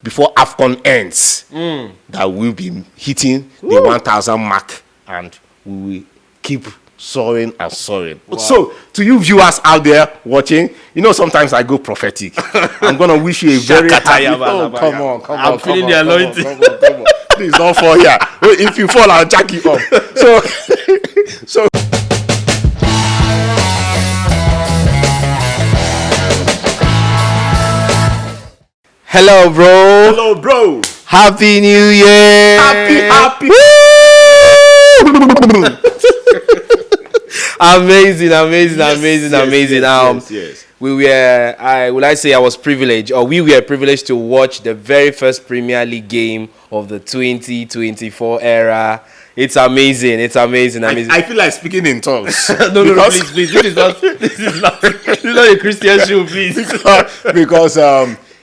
before AFCON ends that we'll be hitting the 1,000 mark, and we will keep soaring and soaring. Wow. So, to you viewers out there watching, sometimes I go prophetic. I'm going to wish you a very happy... come on. I'm feeling the anointing. Come on. Please don't fall here. If you fall, I'll jack you up. So... Hello, bro. Happy New Year. Happy. Amazing. Yes. We were privileged to watch the very first Premier League game of the 2024 era. It's amazing. I feel like speaking in tongues. No, please. This is not a Christian show, please. because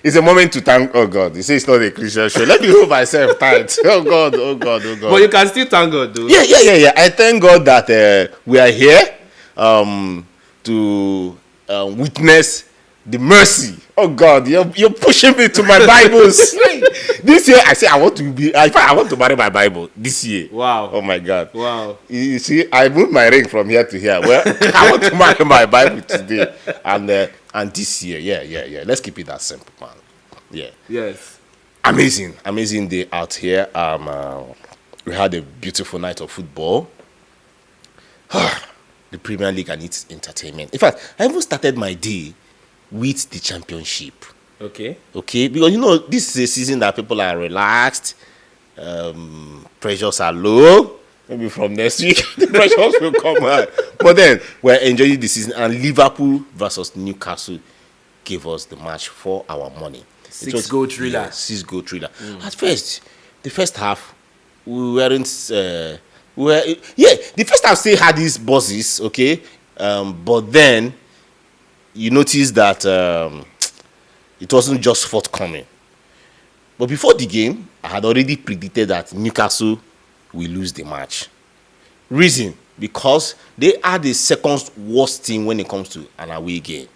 it's a moment to thank. Oh God, you say it's not a Christian show. Let me hold myself tight. Oh God. But you can still thank God, though. Yeah. I thank God that we are here to witness the mercy. Oh God, you're pushing me to my Bibles. This year, I say I want to marry my Bible this year. Wow. Oh my God. Wow. You see, I moved my ring from here to here. Well, I want to marry my Bible today and this year. Yeah. Let's keep it that simple, man. Yeah. Yes. Amazing day out here. We had a beautiful night of football. The Premier League and its entertainment. In fact, I even started my day with the championship. Okay. Because this is a season that people are relaxed, pressures are low. Maybe from next week the pressures will come high. But then we're enjoying the season, and Liverpool versus Newcastle gave us the match for our money. 6-goal thriller. Yeah, 6-goal thriller. At first, the first half we weren't. The first half still had these buzzes, okay, but then you notice that it wasn't just forthcoming. But before the game, I had already predicted that Newcastle will lose the match. Reason, because they are the second worst team when it comes to an away game.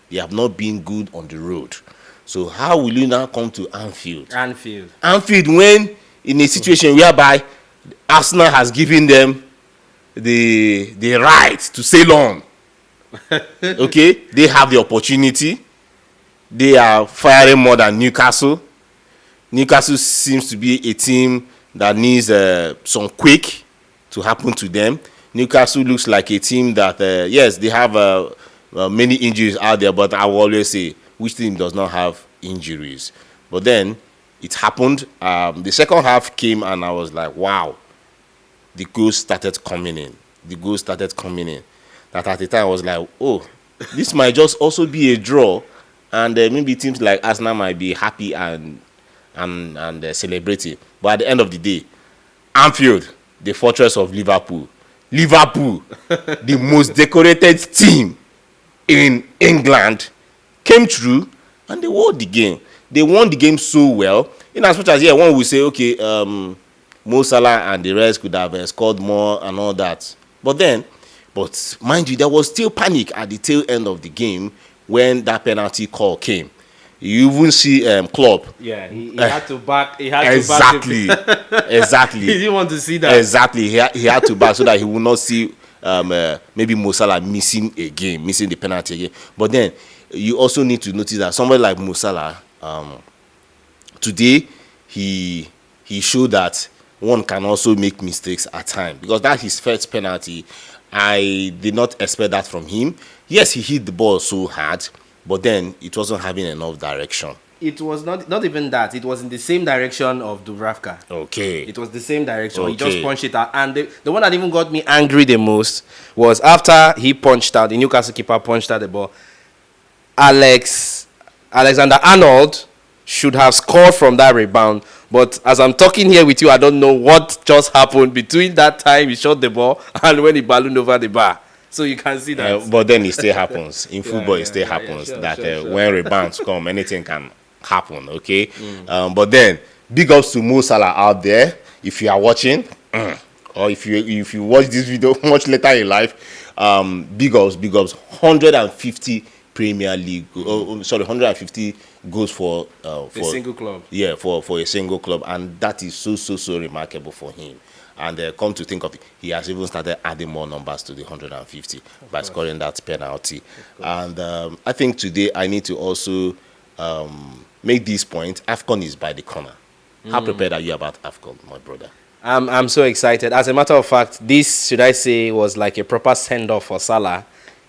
They have not been good on the road. So how will you now come to Anfield, when in a situation whereby Arsenal has given them the right to sail on? Okay, they have the opportunity. They are firing more than Newcastle. Newcastle seems to be a team that needs some quick to happen to them. Newcastle looks like a team that, yes, they have many injuries out there, but I will always say, which team does not have injuries? But then it happened. The second half came, and I was like, wow. The goals started coming in. That at the time I was like, oh, this might just also be a draw, and maybe teams like Arsenal might be happy and celebrating. But at the end of the day, Anfield, the fortress of Liverpool, the most decorated team in England, came through and they won the game. They won the game so well. In as much as one will say, okay, Mo Salah and the rest could have scored more and all that. But mind you, there was still panic at the tail end of the game when that penalty call came. You even see Klopp. Yeah, he had to back. Exactly. He didn't want to see that. Exactly. He had to back so that he would not see maybe Mo Salah missing the penalty again. But then you also need to notice that somebody like Mo Salah, today he showed that one can also make mistakes at times, because that's his first penalty. I did not expect that from him. Yes, he hit the ball so hard, but then it wasn't having enough direction. It was not even that. It was in the same direction of Dubravka. Okay. It was the same direction. Okay. He just punched it out. And the one that even got me angry the most was after he punched out, the Newcastle keeper punched out the ball, Alexander-Arnold should have scored from that rebound. But as I'm talking here with you, I don't know what just happened between that time he shot the ball and when he ballooned over the bar. So you can see that. But then it still happens. In football, it still happens. Sure. When rebounds come, anything can happen, okay? But then, big ups to Mo Salah out there. If you are watching, or if you watch this video much later in life, big ups. 150 Premier League. Sorry, 150 goals for A single club. Yeah, for a single club, and that is so remarkable for him. And come to think of it, he has even started adding more numbers to the 150 by scoring that penalty. And I think today I need to also make this point. AFCON is by the corner. How prepared are you about AFCON, my brother? I'm so excited. As a matter of fact, this, should I say, was like a proper send-off for Salah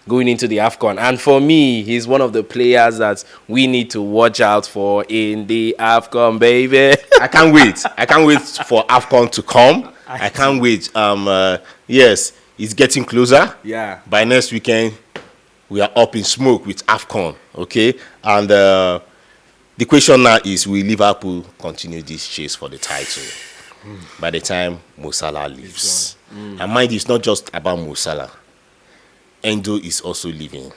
going into the AFCON. And for me, he's one of the players that we need to watch out for in the AFCON, baby. I can't wait. I can't wait for AFCON to come. I can't wait. Yes, it's getting closer. Yeah. By next weekend, we are up in smoke with AFCON, okay? And the question now is, will Liverpool continue this chase for the title by the time Mo Salah leaves? And mind you, it's not just about Mo Salah. Endo is also leaving.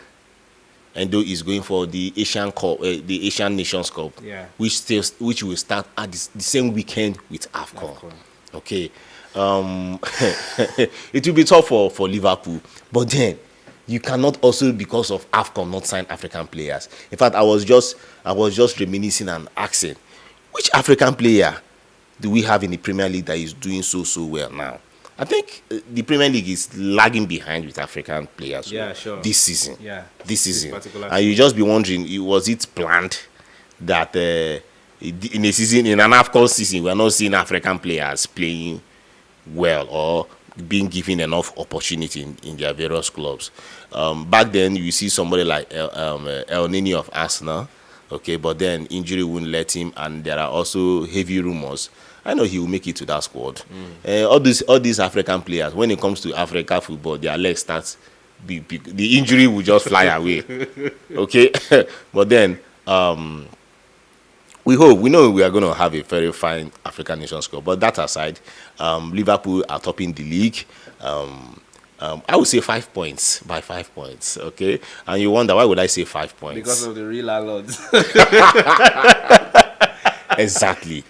Endo is going for the Asian Cup, the Asian Nations Cup, which will start at the same weekend with AFCON. Okay, it will be tough for Liverpool, but then you cannot also, because of AFCON, not sign African players. In fact, I was just reminiscing and asking, which African player do we have in the Premier League that is doing so well now? I think the Premier League is lagging behind with African players. Yeah, sure. This season. Yeah. This season. Particular And you just be wondering, was it planned that in a season, in an AFCON season, we're not seeing African players playing well or being given enough opportunity in their various clubs? Back then, you see somebody like El Nini of Arsenal, okay, but then injury wouldn't let him, and there are also heavy rumors. I know he will make it to that squad. All these African players, when it comes to Africa football, their legs starts, the injury will just fly away. Okay, but then we know we are going to have a very fine African Nations Cup. But that aside, Liverpool are topping the league. I would say 5 points, by 5 points. Okay, and you wonder, why would I say 5 points? Because of the real landlords. Exactly.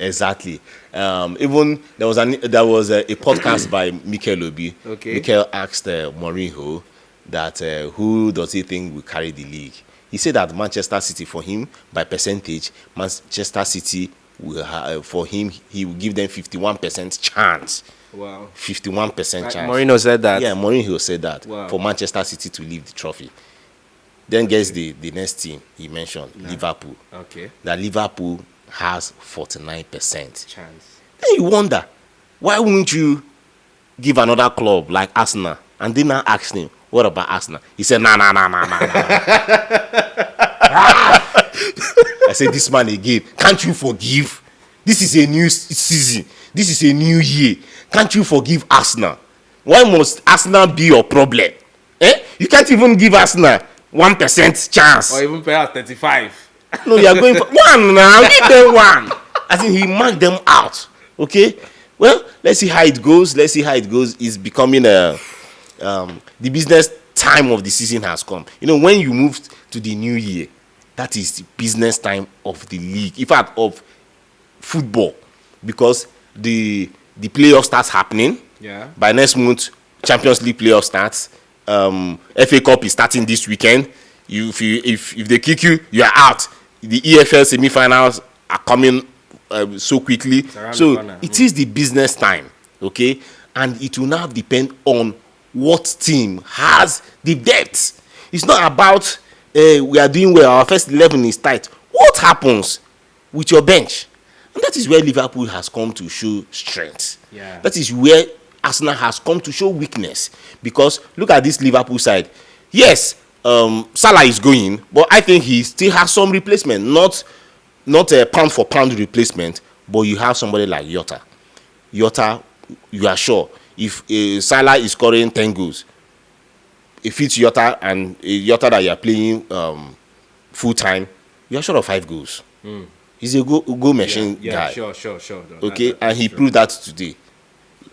Even there was a podcast by Mikel Obi. Okay. Mikel asked Mourinho that who does he think will carry the league. He said that Manchester City, for him, by percentage, Manchester City will for him, he will give them 51% chance. Wow. 51% chance. Mourinho said that. Yeah, Mourinho said that. Wow. For Manchester City to leave the trophy. Then guess the next team he mentioned, Liverpool. Okay. That Liverpool has 49% Chance. Then you wonder, why wouldn't you give another club like Arsenal? And then I asked him, what about Arsenal? He said, nah. I said, this man again, can't you forgive? This is a new season. This is a new year. Can't you forgive Arsenal? Why must Arsenal be your problem? You can't even give Arsenal 1% chance. Or even pay out 35. No, you are going for one now. Give them one. I think he marked them out. Okay. Well, let's see how it goes. It's becoming the business time of the season has come. You know, when you move to the new year, that is the business time of the league. In fact, of football, because the playoff starts happening. Yeah. By next month, Champions League playoff starts. FA Cup is starting this weekend. If they kick you, you are out. The EFL semi-finals are coming so quickly. So it is the business time, okay? And it will now depend on what team has the depth. It's not about we are doing well, our first 11 is tight. What happens with your bench? And that is where Liverpool has come to show strength. Yeah. That is where Arsenal has come to show weakness. Because look at this Liverpool side. Yes, Salah is going, but I think he still has some replacement, not a pound for pound replacement, but you have somebody like Jota. Jota, you are sure if Salah is scoring 10 goals, if it's Jota and Jota that you are playing full time, you are short of 5 goals. He's a goal machine guy. Sure. Okay, and he proved that today.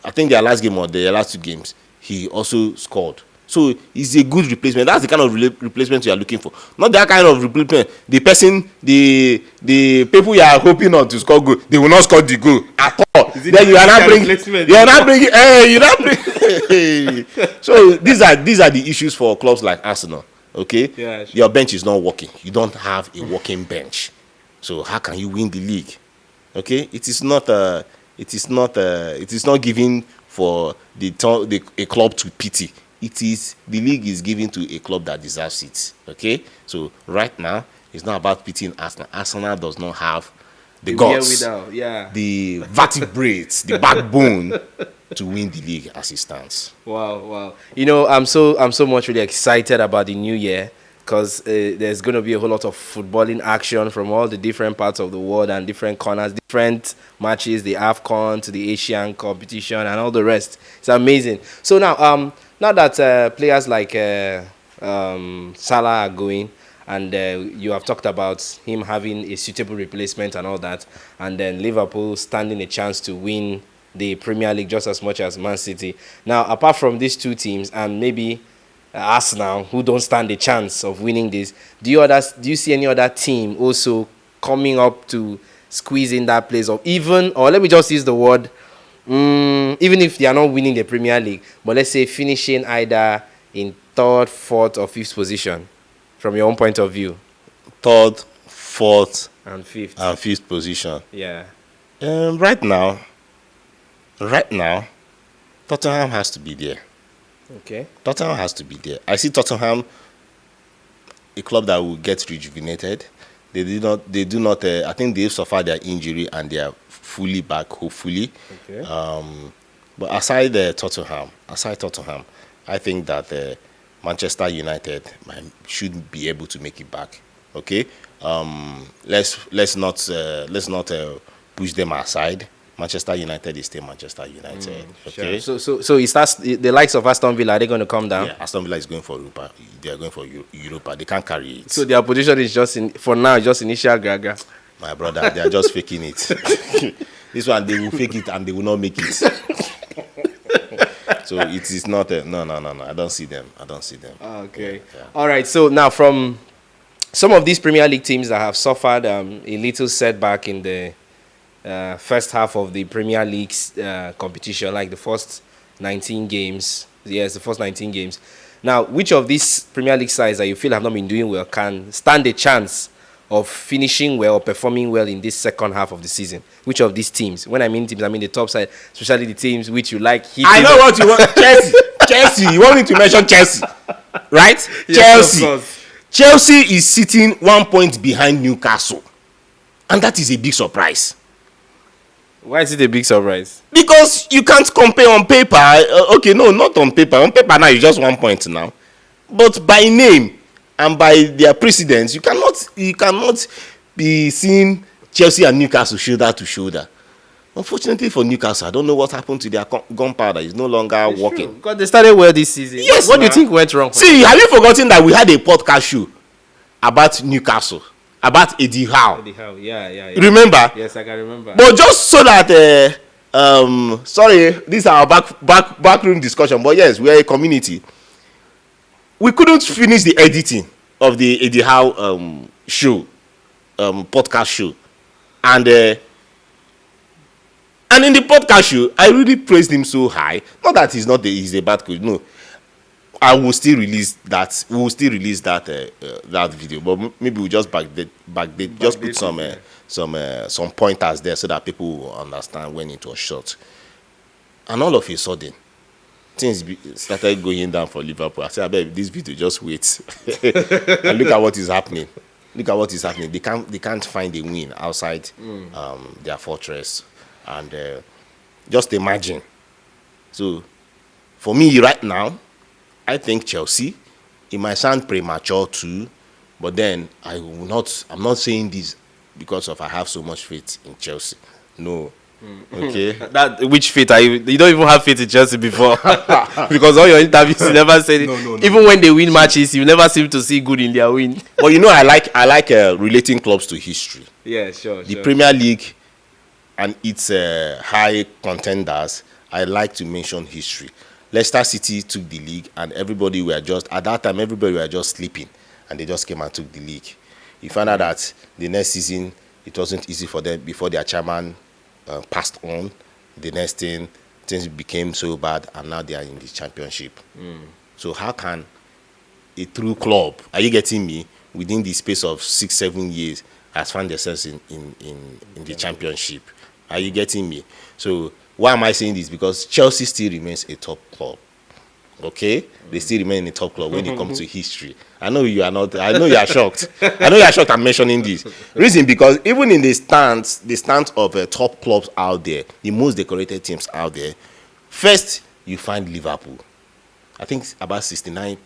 I think their last game or their last 2 games, he also scored. So it's a good replacement. That's the kind of replacement you are looking for. Not that kind of replacement. The people you are hoping on to score goal, they will not score the goal at all. Then you are not bringing. So these are the issues for clubs like Arsenal. Okay? Yeah, sure. Your bench is not working. You don't have a working bench. So how can you win the league? Okay? It is not given for a club to pity. The league is given to a club that deserves it. Okay? So right now, it's not about pitying Arsenal. Arsenal does not have the guts, the vertebrates, the backbone to win the league as it stands. Wow. You know, I'm so much really excited about the new year because there's going to be a whole lot of footballing action from all the different parts of the world and different corners, different matches, the AFCON to the Asian competition and all the rest. It's amazing. So now that players like Salah are going, and you have talked about him having a suitable replacement and all that, and then Liverpool standing a chance to win the Premier League just as much as Man City. Now, apart from these two teams and maybe Arsenal, who don't stand a chance of winning this, do you see any other team also coming up to squeeze in that place, or let me just use the word, even if they are not winning the Premier League, but let's say finishing either in third, fourth, or fifth position, from your own point of view? Third, fourth, and fifth position. Yeah. Right now, Tottenham has to be there. Okay. Tottenham has to be there. I see Tottenham, a club that will get rejuvenated. They do not. I think they've suffered their injury and they are fully back, hopefully. Okay. But aside Tottenham, I think that Manchester United should be able to make it back. Okay. Let's not push them aside. Manchester United is still Manchester United. Okay. Sure. So it starts, the likes of Aston Villa, are they going to come down? Yeah, Aston Villa is going for Europa. They are going for Europa. They can't carry it. So their position is just initial gaga. My brother, they are just faking it. This one, they will fake it and they will not make it. So it is not no. I don't see them. Okay. Yeah. All right. So now from some of these Premier League teams that have suffered a little setback in the first half of the Premier League's competition, like the first 19 games. Yes, the first 19 games. Now, which of these Premier League sides that you feel have not been doing well can stand a chance of finishing well or performing well in this second half of the season? Which of these teams? When I mean teams, I mean the top side, especially the teams which you like. I know what you want. Chelsea. You want me to mention Chelsea, right? Yes, Chelsea. Chelsea is sitting 1 point behind Newcastle, and that is a big surprise. Why is it a big surprise? Because you can't compare on paper. Okay, no, not on paper. On paper now, it's just 1 point now. But by name and by their precedents, you cannot be seeing Chelsea and Newcastle shoulder to shoulder. Unfortunately for Newcastle, I don't know what happened to their gunpowder. It's no longer working. True. Because they started well this season. Yes. What do you think went wrong? See, have you forgotten that we had a podcast show about Newcastle? About Eddie Howe. Yeah. Remember? Yes, I can remember. But just so that, sorry, this is our backroom discussion. But yes, we are a community. We couldn't finish the editing of the Eddie Howe show, podcast show, and in the podcast show, I really praised him so high. Not that he's a bad coach. No. I will still release that. We will still release that video, but maybe we'll just backdate. Just put some pointers there so that people will understand when it was shot. And all of a sudden, things started going down for Liverpool. I said, I bet this video just wait and look at what is happening. They can't find a win outside their fortress, and just imagine. So, for me right now, I think Chelsea. It might sound premature too, but then I'm not saying this because I have so much faith in Chelsea. No. Okay. Which faith are you? You don't even have faith in Chelsea before. Because all your interviews you never said it. No. Even when they win matches, you never seem to see good in their win. But I like relating clubs to history. Yeah, sure. The Premier League and its high contenders, I like to mention history. Leicester City took the league, and at that time everybody were just sleeping, and they just came and took the league. You found out that the next season it wasn't easy for them before their chairman passed on. The next things became so bad, and now they are in the championship. So how can a true club, are you getting me? Within the space of 6-7 years, has found themselves in the championship. Are you getting me? So why am I saying this? Because Chelsea still remains a top club. Okay, they still remain in the top club when it comes to history. I know you are not. I know you are shocked. I know you are shocked. I'm mentioning this reason because even in the stance of top clubs out there, the most decorated teams out there, first you find Liverpool. I think about 69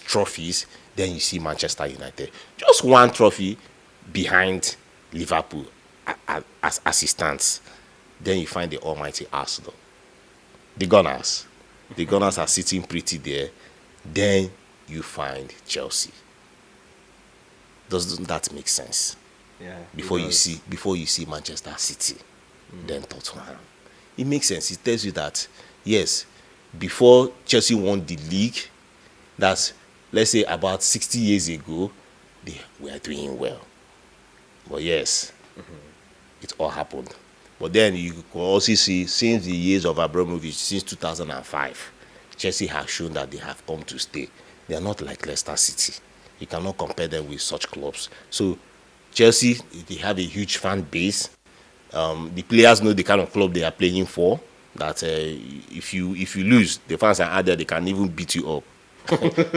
trophies. Then you see Manchester United, just one trophy behind Liverpool as it. Then you find the almighty Arsenal, the Gunners. The Gunners are sitting pretty there. Then you find Chelsea. Doesn't that make sense? Yeah. Before you see Manchester City, then Tottenham. It makes sense. It tells you that yes, before Chelsea won the league, that's let's say about 60 years ago, they were doing well. But yes, it all happened. But then you can also see, since the years of Abramovich, since 2005, Chelsea has shown that they have come to stay. They are not like Leicester City. You cannot compare them with such clubs. So Chelsea, they have a huge fan base. The players know the kind of club they are playing for. That if you lose, the fans are out there, they can even beat you up.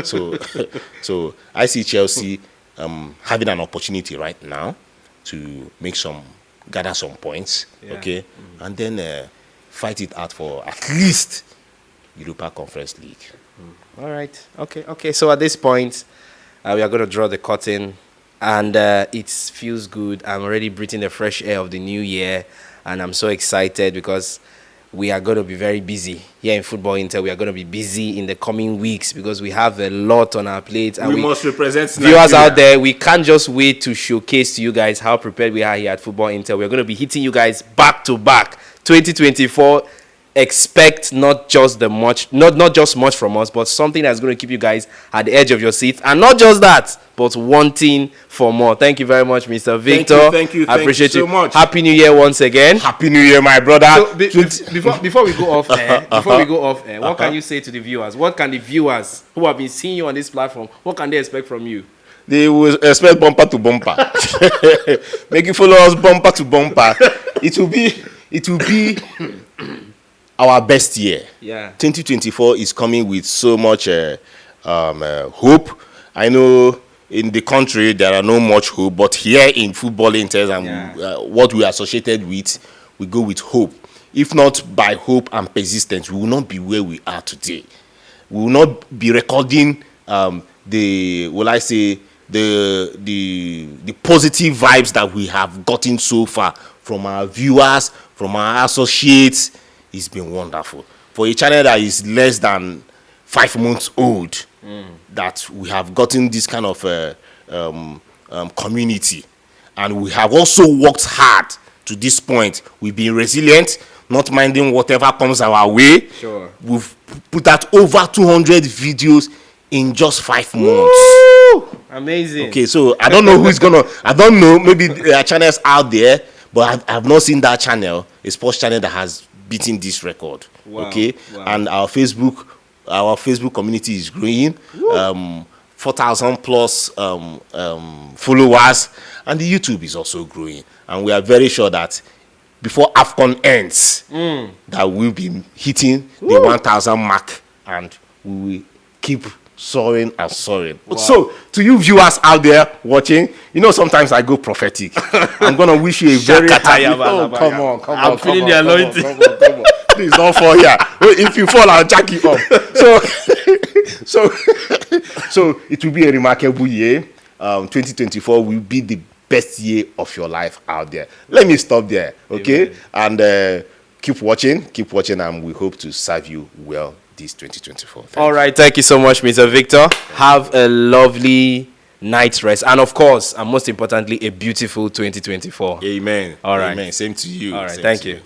so I see Chelsea having an opportunity right now to gather some points, okay, and then fight it out for at least Europa Conference League. All right. Okay. So at this point, we are going to draw the curtain, and it feels good. I'm already breathing the fresh air of the new year, and I'm so excited because we are going to be very busy here in Football Intel. We are going to be busy in the coming weeks because we have a lot on our plate. And we must represent viewers Nigeria out there. We can't just wait to showcase to you guys how prepared we are here at Football Intel. We're going to be hitting you guys back to back. 2024. Expect not just much from us, but something that's going to keep you guys at the edge of your seat, and not just that, but wanting for more. Thank you very much, Mr. Victor. Thank you. I appreciate you so much. Happy New Year once again. Happy New Year, my brother. So, before we go off air, what can you say to the viewers? What can the viewers who have been seeing you on this platform, what can they expect from you? They will expect bumper to bumper. Make you follow us bumper to bumper. It will be our best year. Yeah. 2024 is coming with so much hope. I know in the country there are no much hope, but here in Football Intel and what we are associated with, we go with hope. If not by hope and persistence, we will not be where we are today. We will not be recording the positive vibes that we have gotten so far from our viewers, from our associates. It's been wonderful. For a channel that is less than 5 months old, that we have gotten this kind of community. And we have also worked hard to this point. We've been resilient, not minding whatever comes our way. Sure. We've put out over 200 videos in just 5 months. Woo! Amazing. Okay, so I don't know I don't know, maybe there are channels out there, but I've not seen that channel, a sports channel that has beating this record. Wow. Okay. Wow. And our Facebook community is growing. 4,000 plus followers, and the YouTube is also growing, and we are very sure that before AFCON ends that we'll be hitting the 1,000 mark, and we will keep soaring and soaring. Wow. So to you viewers out there watching, sometimes I go prophetic. I'm gonna wish you a very happy. Come on. I'm feeling the anointing. Come on. Please don't fall here. If you fall, I'll jack you up. So it will be a remarkable year. 2024 will be the best year of your life out there. Let me stop there, okay? Amen. And keep watching, and we hope to serve you well this 2024. All right, thank you so much, Mr. Victor. Have a lovely night's rest, and of course, and most importantly, a beautiful 2024. Amen. All right. Amen. Same to you. All right, thank you.